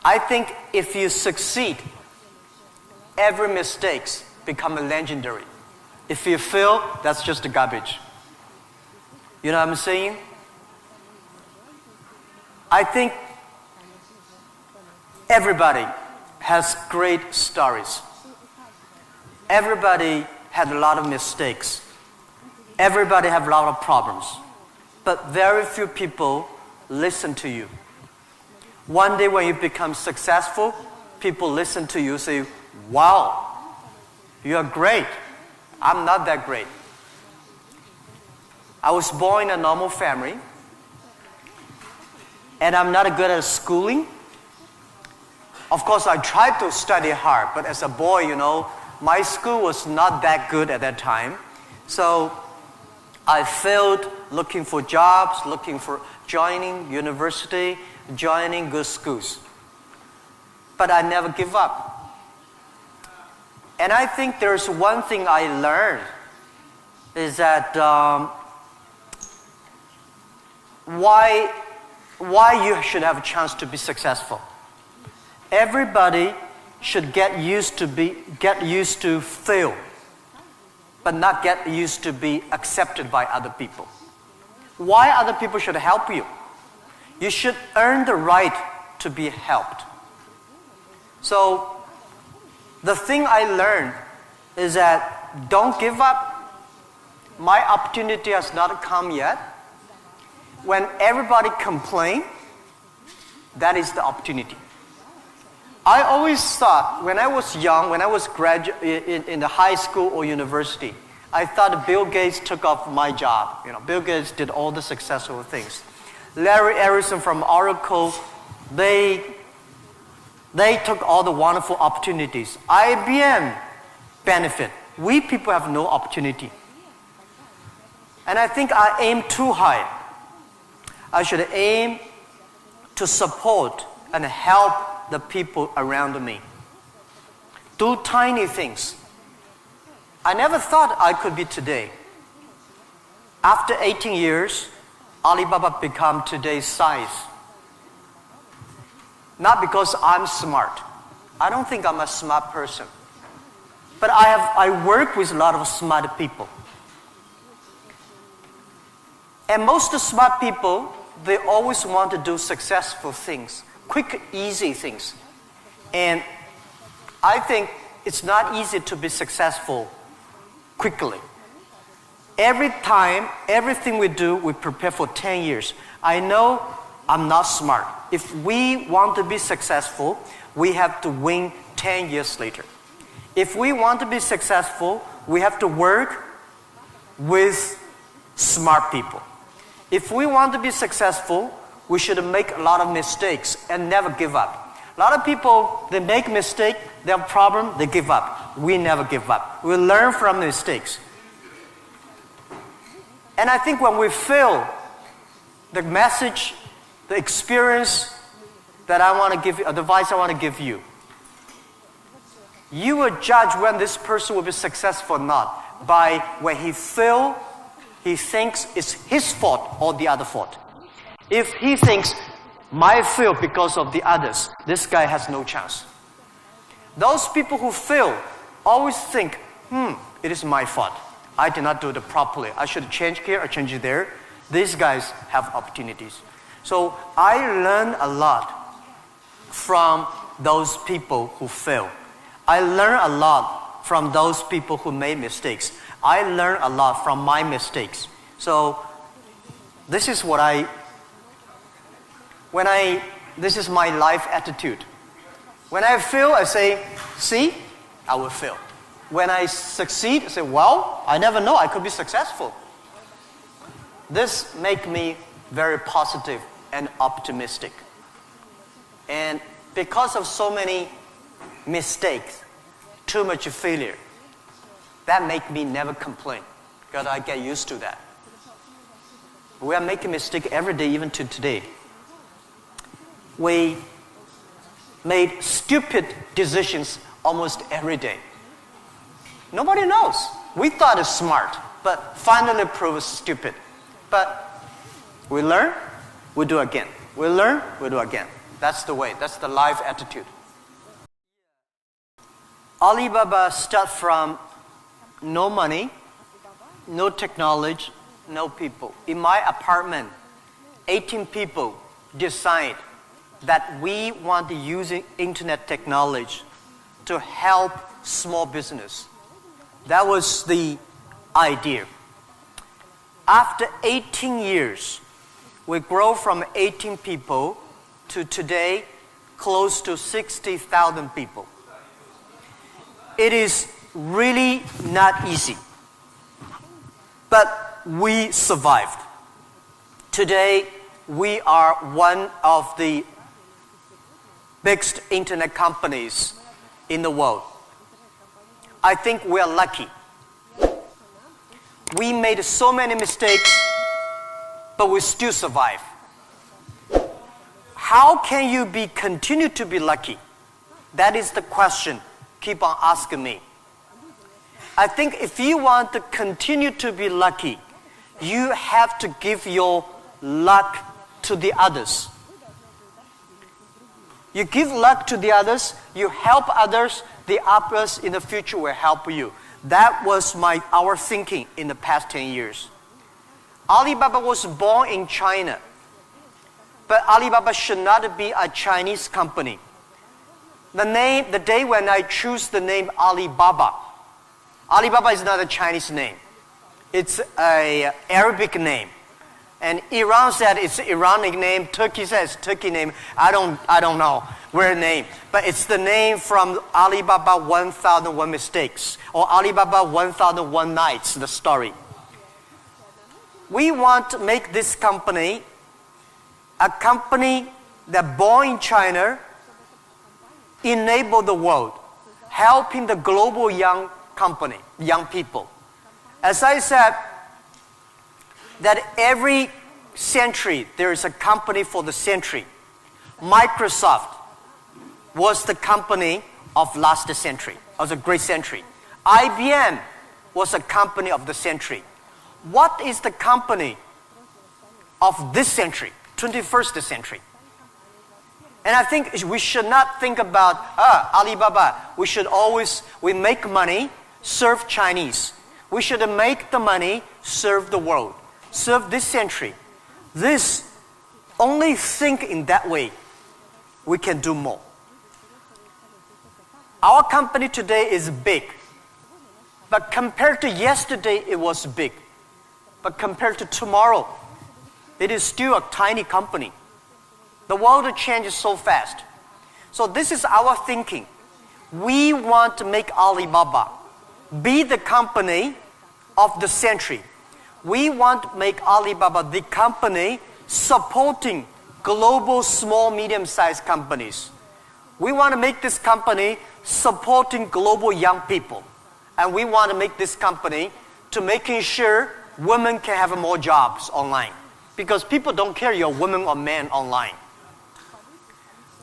I think if you succeed, every mistake become legendary. If you fail, that's just garbage. You know what I'm saying? I think everybody has great stories. Everybody had a lot of mistakes. Everybody have a lot of problems. But very few people listen to you. One day when you become successful, people listen to you, say, wow, you are great. I'm not that great. I was born in a normal family, and I'm not good at schooling. Of course, I tried to study hard, but as a boy, my school was not that good at that time. So I failed looking for jobs, looking for joining university, joining good schools. But I never give up. And I think there's one thing I learned is that why you should have a chance to be successful. Everybody should get used to fail, but not get used to be accepted by other people. Why other people should help you? You should earn the right to be helped. So the thing I learned is that don't give up. My opportunity has not come yet. When everybody complains, that is the opportunity. I always thought when I was young, when I was in the high school or university, I thought Bill Gates took off my job. Bill Gates did all the successful things. Larry Ellison from Oracle, they took all the wonderful opportunities. IBM benefit. We people have no opportunity. And I think I aim too high. I should aim to support and help the people around me. Do tiny things. I never thought I could be today. After 18 years, Alibaba become today's size. Not because I'm smart. I don't think I'm a smart person. But I work with a lot of smart people. And most smart people, they always want to do successful things. Quick, easy things. And I think it's not easy to be successful quickly. Every time, everything we do, we prepare for 10 years. I know I'm not smart. If we want to be successful, we have to win 10 years later. If we want to be successful, we have to work with smart people. If we want to be successful, we should make a lot of mistakes and never give up. A lot of people, they make mistakes, they have a problem, they give up. We never give up. We learn from mistakes. And I think when we fail, the message, the experience that I want to give you, advice I want to give you, you will judge when this person will be successful or not by when he fails, he thinks it's his fault or the other fault. If he thinks, my fail because of the others, this guy has no chance. Those people who fail always think, it is my fault. I did not do it properly. I should change here or change it there. These guys have opportunities. So I learned a lot from those people who fail. I learned a lot from those people who made mistakes. I learned a lot from my mistakes. So this is what this is my life attitude. When I fail, I say, see, I will fail. When I succeed, I say, well, I never know, I could be successful. This makes me very positive and optimistic. And because of so many mistakes, too much failure, that makes me never complain, because I get used to that. We are making mistakes every day, even to today. We made stupid decisions almost every day. Nobody knows. We thought it's smart, but finally proved stupid. But we learn, we do again. We learn, we do again. That's the way. That's the life attitude. Alibaba starts from no money, no technology, no people. In my apartment, 18 people decide that we want to use internet technology to help small business. That was the idea. After 18 years, we grow from 18 people to today close to 60,000 people. It is really not easy, but we survived. Today, we are one of the biggest internet companies in the world. I think we are lucky. We made so many mistakes, but we still survive. How can you continue to be lucky? That is the question. Keep on asking me. I think if you want to continue to be lucky, you have to give your luck to the others. You give luck to the others, you help others, the others in the future will help you. That was our thinking in the past 10 years. Alibaba was born in China, but Alibaba should not be a Chinese company. The day when I choose the name Alibaba, Alibaba is not a Chinese name. It's an Arabic name. And Iran said it's Iranic name. Turkey says Turkey name. I don't know where name. But it's the name from Alibaba 1001 Mistakes or Alibaba 1001 Nights, the story. We want to make this company a company that born in China, enable the world, helping the global young people. As I said, that every century there is a company for the century. Microsoft was the company of last century, of the great century. IBM was a company of the century. What is the company of this century, 21st century? And I think we should not think about Alibaba. We make money, serve Chinese. We should make the money, serve the world, serve this century. Only think in that way, we can do more. Our company today is big, but compared to yesterday, it was big. But compared to tomorrow, it is still a tiny company. The world changes so fast. So this is our thinking. We want to make Alibaba be the company of the century. We want to make Alibaba the company supporting global small, medium-sized companies. We want to make this company supporting global young people. And we want to make this company to making sure women can have more jobs online. Because people don't care you're a woman or man online.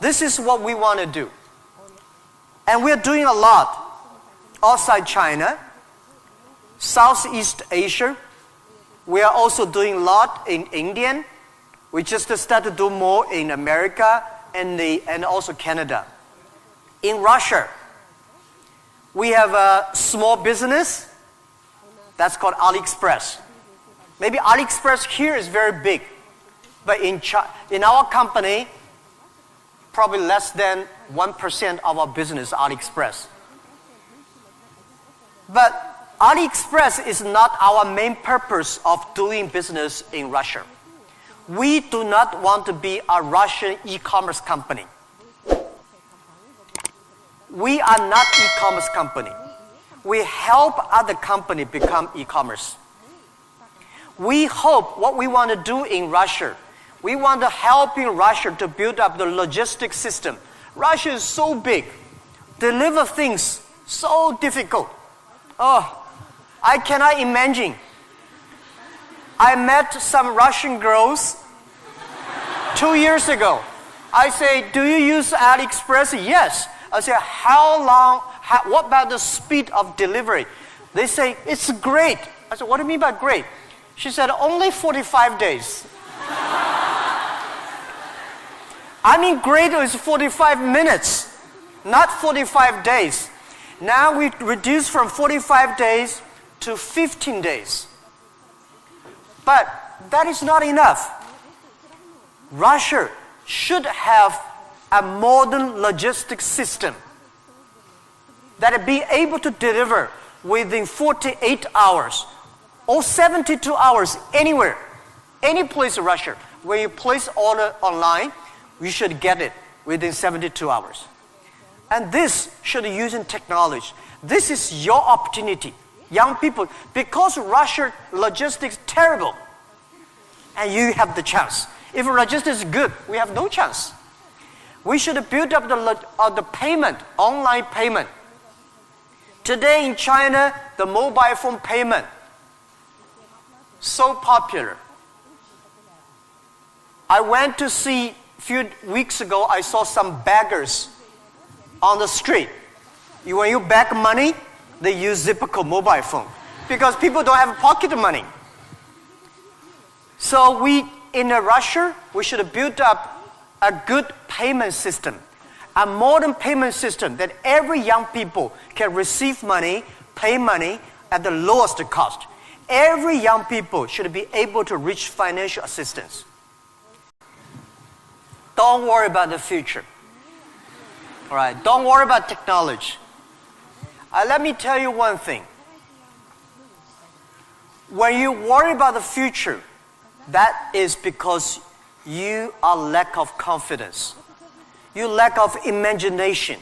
This is what we want to do. And we're doing a lot outside China, Southeast Asia. We are also doing a lot in India. We just started to do more in America and also Canada. In Russia, we have a small business that's called AliExpress. Maybe AliExpress here is very big, but in our company, probably less than 1% of our business is AliExpress. But AliExpress is not our main purpose of doing business in Russia. We do not want to be a Russian e-commerce company. We are not e-commerce company. We help other companies become e-commerce. We hope what we want to do in Russia, we want to help in Russia to build up the logistics system. Russia is so big. Deliver things so difficult. Oh, I cannot imagine. I met some Russian girls 2 years ago. I say, do you use AliExpress? Yes. I say, what about the speed of delivery? They say, it's great. I said, what do you mean by great? I mean, greater is 45 minutes, not 45 days. Now we reduce from 45 days to 15 days. But that is not enough. Russia should have a modern logistics system that be able to deliver within 48 hours or 72 hours anywhere, any place in Russia. When you place order online, you should get it within 72 hours. And this should be using technology. This is your opportunity, young people, because Russia logistics is terrible, and you have the chance. If logistics is good, we have no chance. We should build up the payment, online payment. Today in China, the mobile phone payment, so popular. I went to see, a few weeks ago, I saw some beggars on the street. When you beg money, they use Zipco mobile phone because people don't have pocket money. So in Russia, we should build up a good payment system, a modern payment system that every young people can receive money, pay money at the lowest cost. Every young people should be able to reach financial assistance. Don't worry about the future. All right, don't worry about technology. Let me tell you one thing. When you worry about the future, that is because you are lack of confidence. You lack of imagination.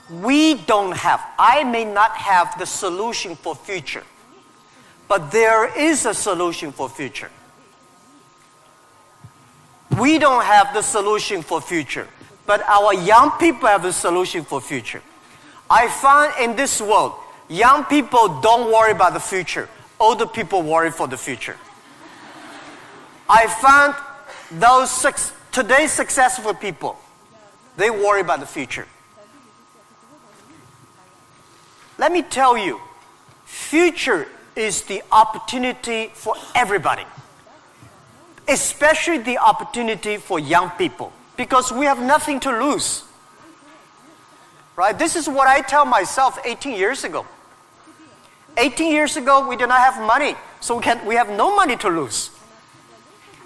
I may not have the solution for future, but there is a solution for future. We don't have the solution for future, but our young people have the solution for future. I find in this world, young people don't worry about the future. Older people worry for the future. I found today's successful people, they worry about the future. Let me tell you, future is the opportunity for everybody, especially the opportunity for young people, because we have nothing to lose. Right? This is what I tell myself 18 years ago. 18 years ago, we did not have money, so we have no money to lose.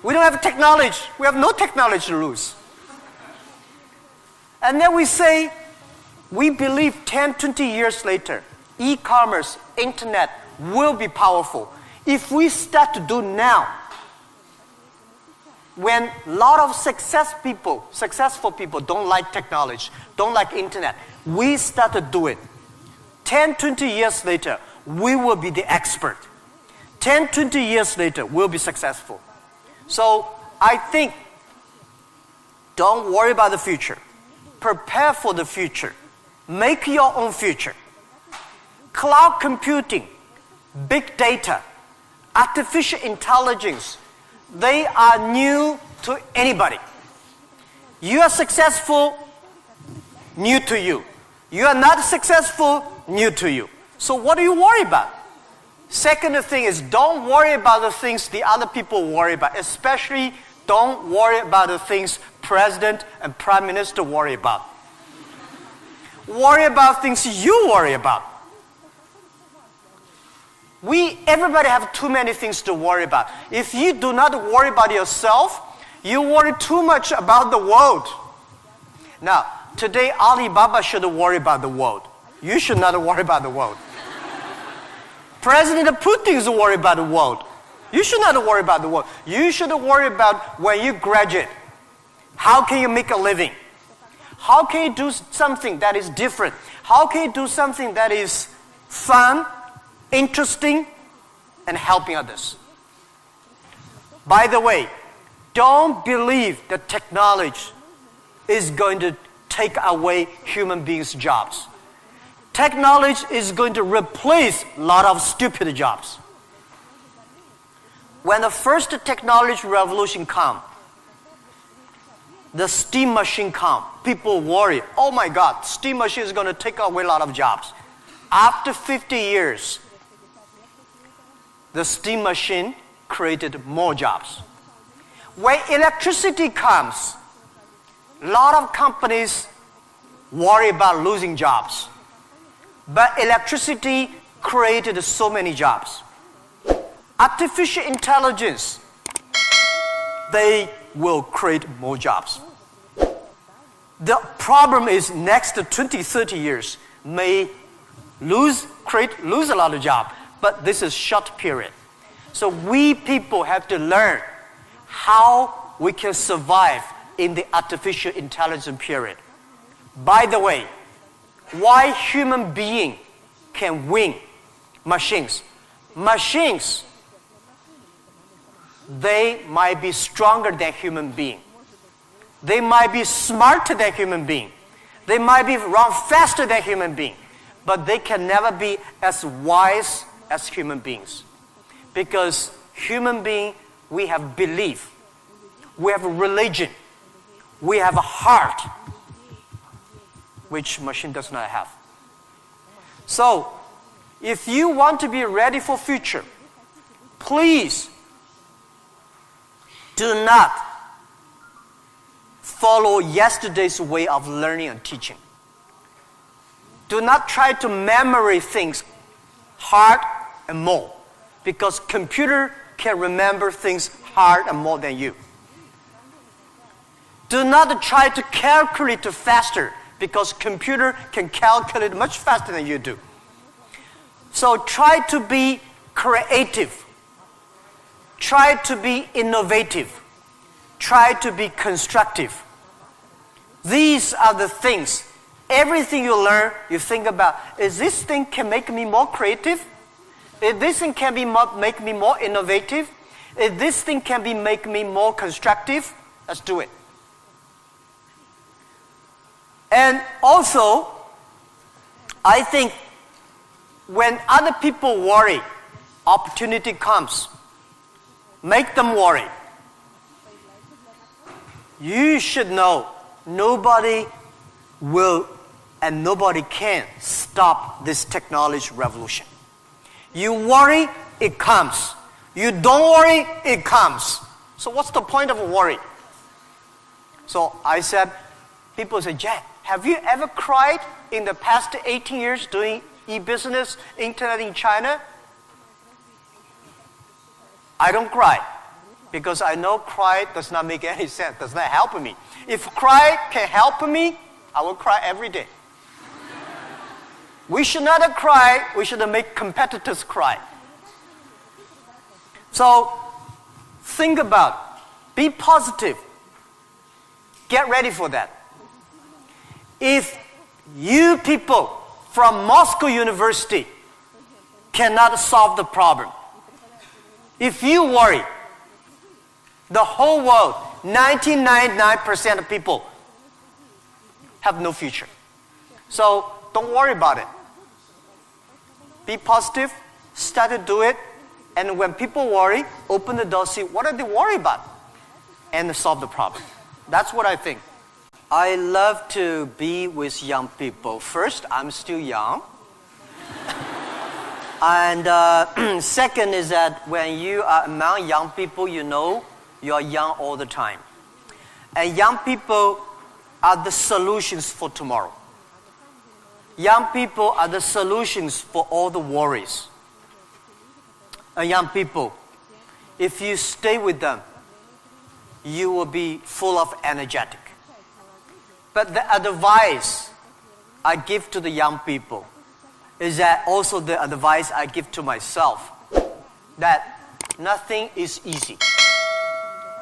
We don't have technology. We have no technology to lose. And then we say, we believe 10, 20 years later, e-commerce, internet will be powerful. If we start to do now, when a lot of successful people don't like technology, don't like internet, we start to do it. 10, 20 years later, we will be the expert. 10, 20 years later, we'll be successful. So I think, don't worry about the future. Prepare for the future. Make your own future. Cloud computing, big data, artificial intelligence, they are new to anybody. You are successful, new to you. You are not successful, new to you. So what do you worry about? Second thing is, don't worry about the things the other people worry about. Especially, don't worry about the things President and Prime Minister worry about. Worry about things you worry about. Everybody have too many things to worry about. If you do not worry about yourself, you worry too much about the world. Now, today Alibaba should worry about the world. You should not worry about the world. President Putin is worried about the world. You should not worry about the world. You should worry about when you graduate. How can you make a living? How can you do something that is different? How can you do something that is fun, interesting, and helping others? By the way, don't believe that technology is going to take away human beings' jobs. Technology is going to replace a lot of stupid jobs. When the first technology revolution came, the steam machine came, people worry, oh my God, steam machine is going to take away a lot of jobs. After 50 years, the steam machine created more jobs. When electricity comes, A lot of companies worry about losing jobs. But electricity created so many jobs. Artificial intelligence, they will create more jobs. The problem is next 20, 30 years may lose a lot of jobs, but this is short period. So we people have to learn how we can survive in the artificial intelligence period. By the way, why human being can win machines? Machines, they might be stronger than human being. They might be smarter than human being. They might be run faster than human being. But they can never be as wise as human beings. Because human being, we have belief. We have a religion. We have a heart, which machine does not have. So, if you want to be ready for future, please do not follow yesterday's way of learning and teaching. Do not try to memory things hard and more, because computer can remember things hard and more than you. Do not try to calculate faster, because computer can calculate much faster than you do. So try to be creative. Try to be innovative. Try to be constructive. These are the things. Everything you learn, you think about, is this thing can make me more creative? If this thing can make me more innovative? If this thing can make me more constructive? Let's do it. And also, I think when other people worry, opportunity comes. Make them worry. You should know nobody will and nobody can stop this technology revolution. You worry, it comes. You don't worry, it comes. So what's the point of worry? So I said, people say, Jack, have you ever cried in the past 18 years doing e-business, internet in China? I don't cry, because I know cry does not make any sense, does not help me. If cry can help me, I will cry every day. We should not cry, we should make competitors cry. So, think about, be positive. Get ready for that. If you people from Moscow University cannot solve the problem, if you worry, the whole world, 99.9% of people have no future. So don't worry about it. Be positive, start to do it, and when people worry, open the door, see what are they worried about, and solve the problem. That's what I think. I love to be with young people. First, I'm still young. And second is that when you are among young people, you know you are young all the time. And young people are the solutions for tomorrow. Young people are the solutions for all the worries. And young people, if you stay with them, you will be full of energetic. But the advice I give to the young people is that also the advice I give to myself, that nothing is easy.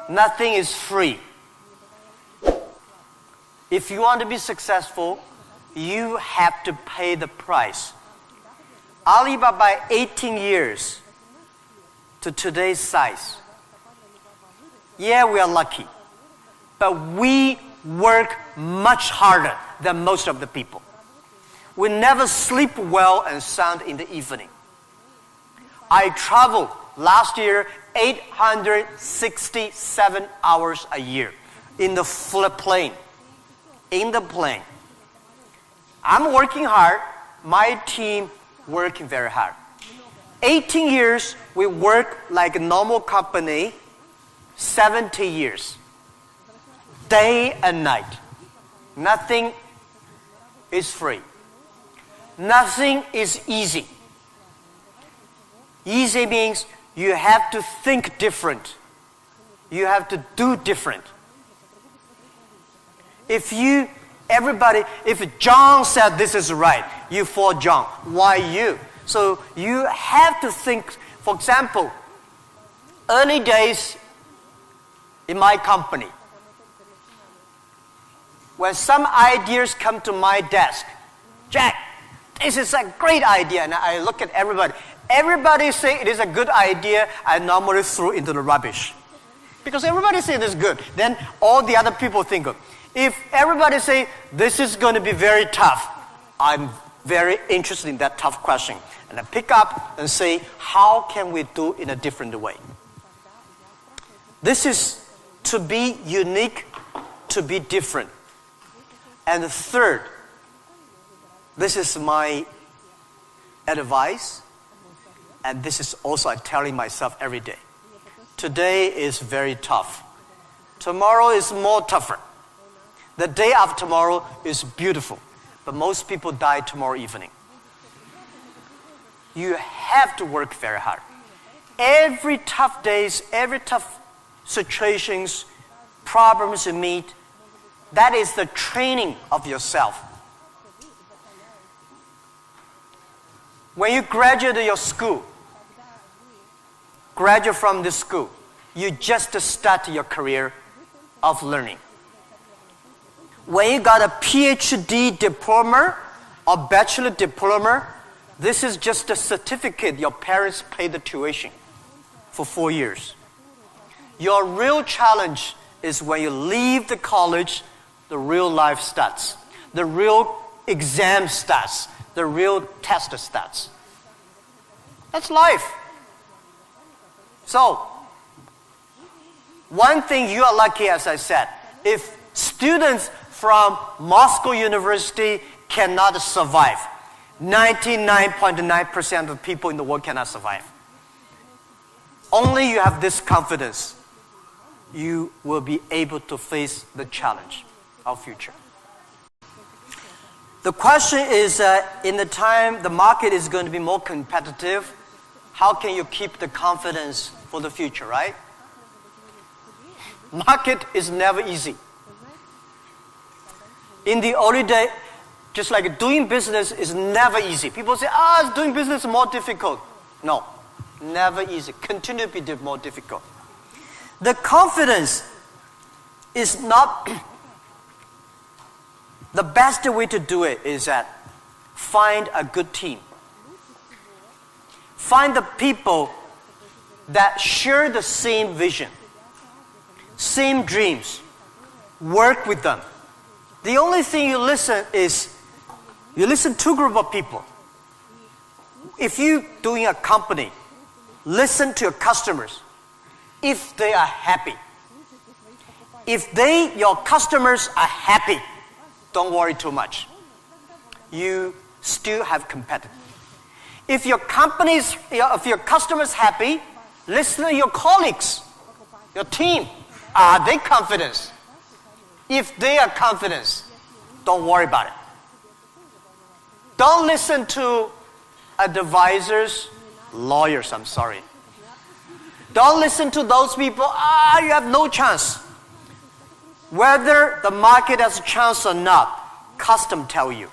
Nothing is free. If you want to be successful, you have to pay the price. Alibaba, 18 years to today's size. Yeah, we are lucky, but we work much harder than most of the people. We never sleep well and sound in the evening. I traveled last year 867 hours a year in the plane. In the plane. I'm working hard. My team working very hard. 18 years, we work like a normal company. 70 years. Day and night. Nothing is free. Nothing is easy. Easy means you have to think different. You have to do different. If John said this is right, you follow John. Why you? So you have to think. For example, early days in my company, when some ideas come to my desk, Jack, this is a great idea, and I look at everybody. Everybody say it is a good idea. I normally throw into the rubbish. Because everybody say this is good. Then all the other people think of. If everybody say this is going to be very tough, I'm very interested in that tough question. And I pick up and say, how can we do it in a different way? This is to be unique, to be different. And the third, this is my advice, and this is also I'm telling myself every day. Today is very tough. Tomorrow is more tougher. The day after tomorrow is beautiful, but most people die tomorrow evening. You have to work very hard. Every tough days, every tough situations, problems you meet, that is the training of yourself. When you graduate your school, graduate from this school, you just start your career of learning. When you got a PhD diploma or bachelor diploma, this is just a certificate your parents paid the tuition for 4 years. Your real challenge is when you leave the college, the real life starts. The real exam starts. The real test starts. That's life. So, one thing you are lucky, as I said, if students from Moscow University cannot survive, 99.9% of people in the world cannot survive. Only you have this confidence, you will be able to face the challenge of future. The question is, in the time the market is going to be more competitive, how can you keep the confidence for the future, right? Market is never easy. In the early day, just like doing business is never easy. People say, doing business is more difficult. No, never easy. Continue to be more difficult. The confidence is not the best way to do it is that find a good team. Find the people that share the same vision, same dreams. Work with them. The only thing you listen to a group of people. If you're doing a company, listen to your customers. If they are happy. If your customers are happy, don't worry too much. You still have competitors. If your customers happy, listen to your colleagues, your team. Are they confident? If they are confident, don't worry about it. Don't listen to advisors, lawyers, I'm sorry. Don't listen to those people, you have no chance. Whether the market has a chance or not, custom tell you.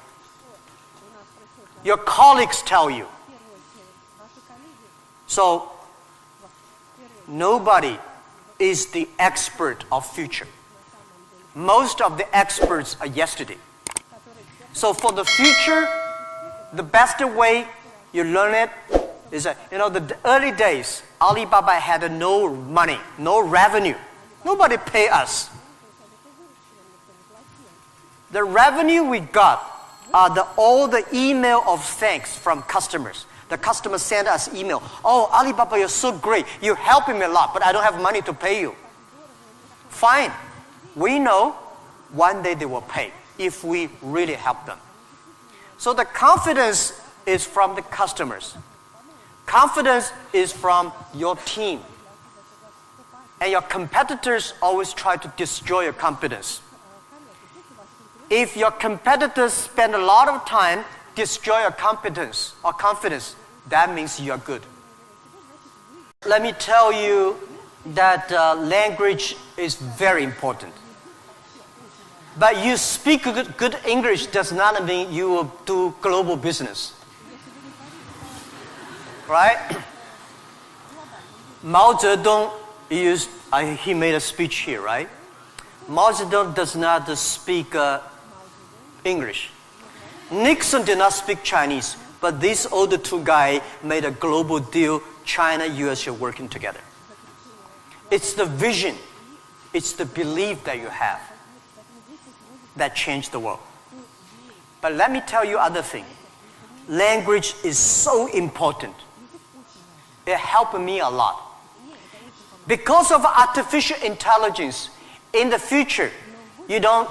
Your colleagues tell you. So, nobody is the expert of future. Most of the experts are yesterday. So for the future, the best way you learn it is that, the early days, Alibaba had no money, no revenue. Nobody pay us. The revenue we got are all the email of thanks from customers. The customers send us email. Oh, Alibaba, you're so great. You're helping me a lot, but I don't have money to pay you. Fine. We know one day they will pay if we really help them. So the confidence is from the customers. Confidence is from your team. And your competitors always try to destroy your confidence. If your competitors spend a lot of time destroy your competence or confidence, that means you're good. Let me tell you that language is very important. But you speak good English does not mean you will do global business. Right? Mao Zedong he made a speech here, right? Mao Zedong does not speak English. Nixon did not speak Chinese, but these other two guys made a global deal. China, US are working together. It's the vision, it's the belief that you have that changed the world. But let me tell you other thing. Language is so important. It helped me a lot. Because of artificial intelligence, in the future,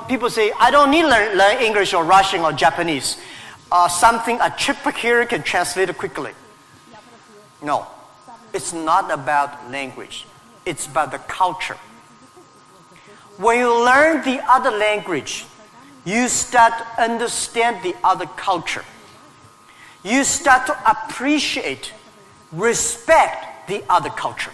people say, I don't need to learn English or Russian or Japanese. A chip here can translate it quickly. No, it's not about language. It's about the culture. When you learn the other language, you start to understand the other culture. You start to appreciate, respect the other culture.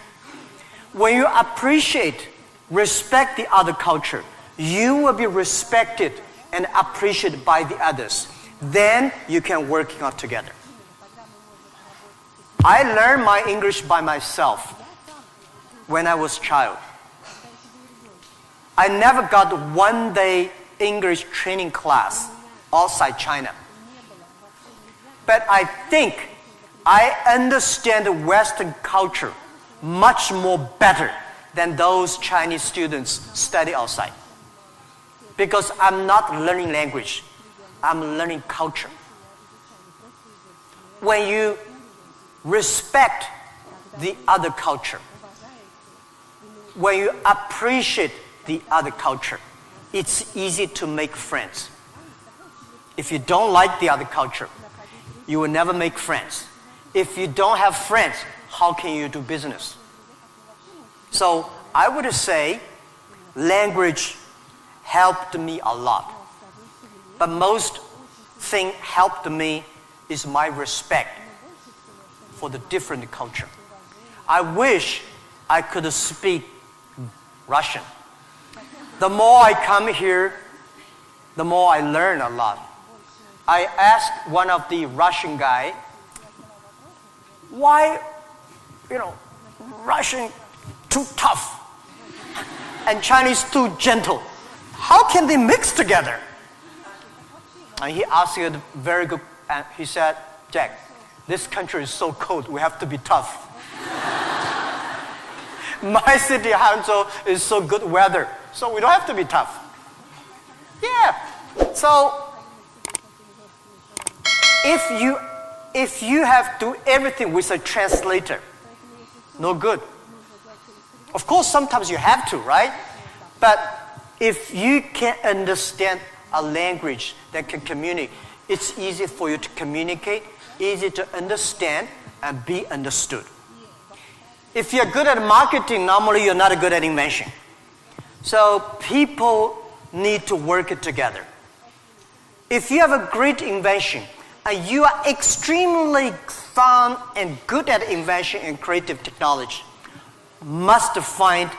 When you appreciate, respect the other culture, you will be respected and appreciated by the others. Then you can work out together. I learned my English by myself when I was a child. I never got one day English training class outside China. But I think I understand Western culture much more better than those Chinese students study outside. Because I'm not learning language, I'm learning culture. When you respect the other culture, when you appreciate the other culture, it's easy to make friends. If you don't like the other culture, you will never make friends. If you don't have friends, how can you do business? So I would say language helped me a lot. But most thing helped me is my respect for the different culture. I wish I could speak Russian. The more I come here, the more I learn a lot. I asked one of the Russian guy, why, Russian too tough and Chinese too gentle? How can they mix together? And he asked a very good, and he said, Jack, this country is so cold, we have to be tough. My city, Hangzhou, is so good weather, so we don't have to be tough. Yeah. So if you have to do everything with a translator, no good. Of course, sometimes you have to, right? But if you can understand a language that can communicate, it's easy for you to communicate, easy to understand, and be understood. If you're good at marketing, normally you're not good at invention. So people need to work it together. If you have a great invention, and you are extremely fun and good at invention and creative technology, must find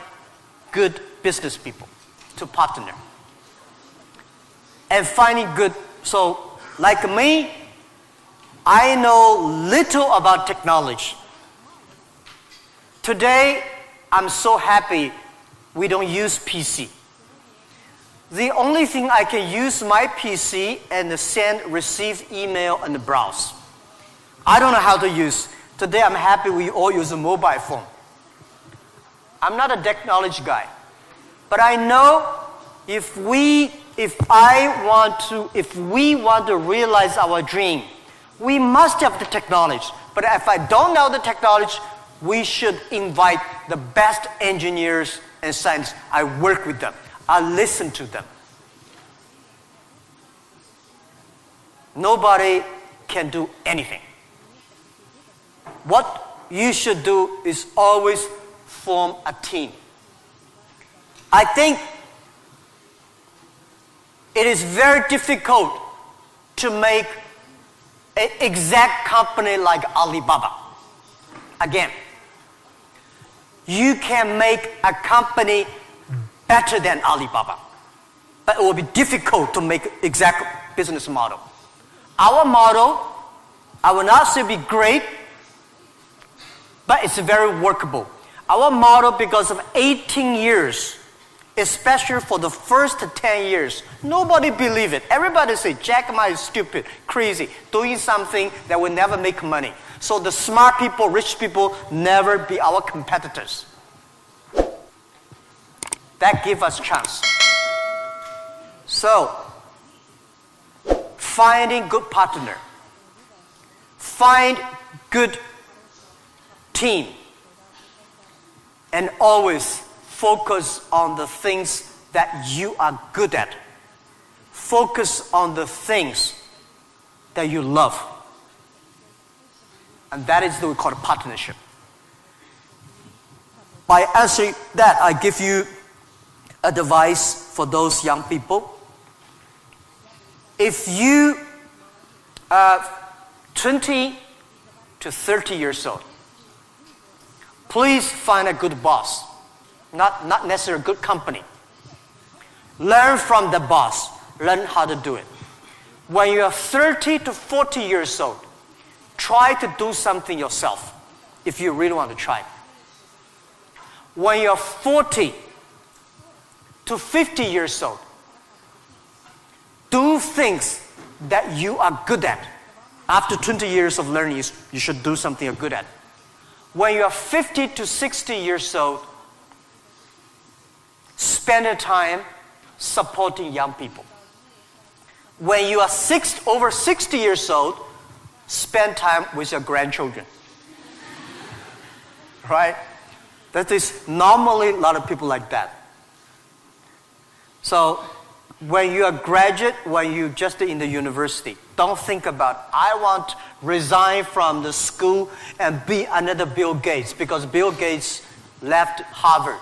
good business people to partner. And finding good, so like me, I know little about technology. Today, I'm so happy we don't use PC. The only thing I can use my PC and receive email and browse. I don't know how to use. Today I'm happy we all use a mobile phone. I'm not a technology guy. But I know if we want to realize our dream, we must have the technology. But if I don't know the technology, we should invite the best engineers and scientists. I work with them. I listen to them. Nobody can do anything. What you should do is always form a team. I think It is very difficult to make an exact company like Alibaba. Again, you can make a company better than Alibaba, but it will be difficult to make exact business model. Our model, I will not say be great, but it's very workable. Our model, because of 18 years, especially for the first 10 years, nobody believed it. Everybody say, Jack Ma is stupid, crazy, doing something that will never make money. So the smart people, rich people, never be our competitors. That gives us chance. So, finding good partner, find good team, and always focus on the things that you are good at. Focus on the things that you love. And that is what we call a partnership. By answering that, I give you advice for those young people. If you are 20 to 30 years old, please find a good boss, not necessarily a good company. Learn from the boss. Learn how to do it. When you are 30 to 40 years old, try to do something yourself if you really want to try. When you are 40 to 50 years old, do things that you are good at. After 20 years of learning, you should do something you're good at. When you are 50 to 60 years old, spend your time supporting young people. When you are over 60 years old, spend time with your grandchildren. Right? That is normally a lot of people like that. So when you are graduate, when you just in the university, don't think about, I want to resign from the school and be another Bill Gates, because Bill Gates left Harvard.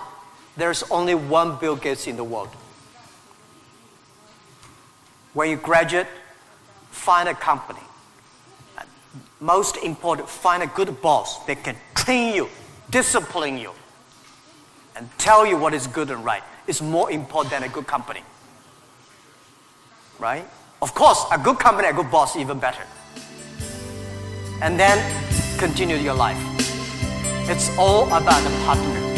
There's only one Bill Gates in the world. When you graduate, find a company. Most important, find a good boss that can train you, discipline you, and tell you what is good and right. It's more important than a good company. Right? Of course, a good company, a good boss, even better. And then continue your life. It's all about the partner.